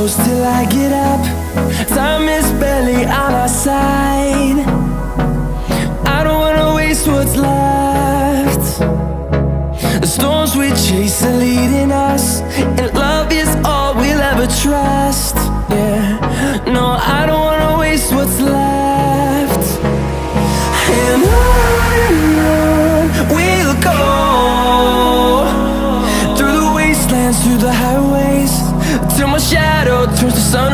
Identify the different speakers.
Speaker 1: close till I get up. Time is barely on our side. I don't wanna waste what's left. The storms we chase are leading us, and love is all we'll ever trust. Yeah, no, I don't wanna waste what's left. And on we'll go, through the wastelands, through the highways, till my shadow turns to sun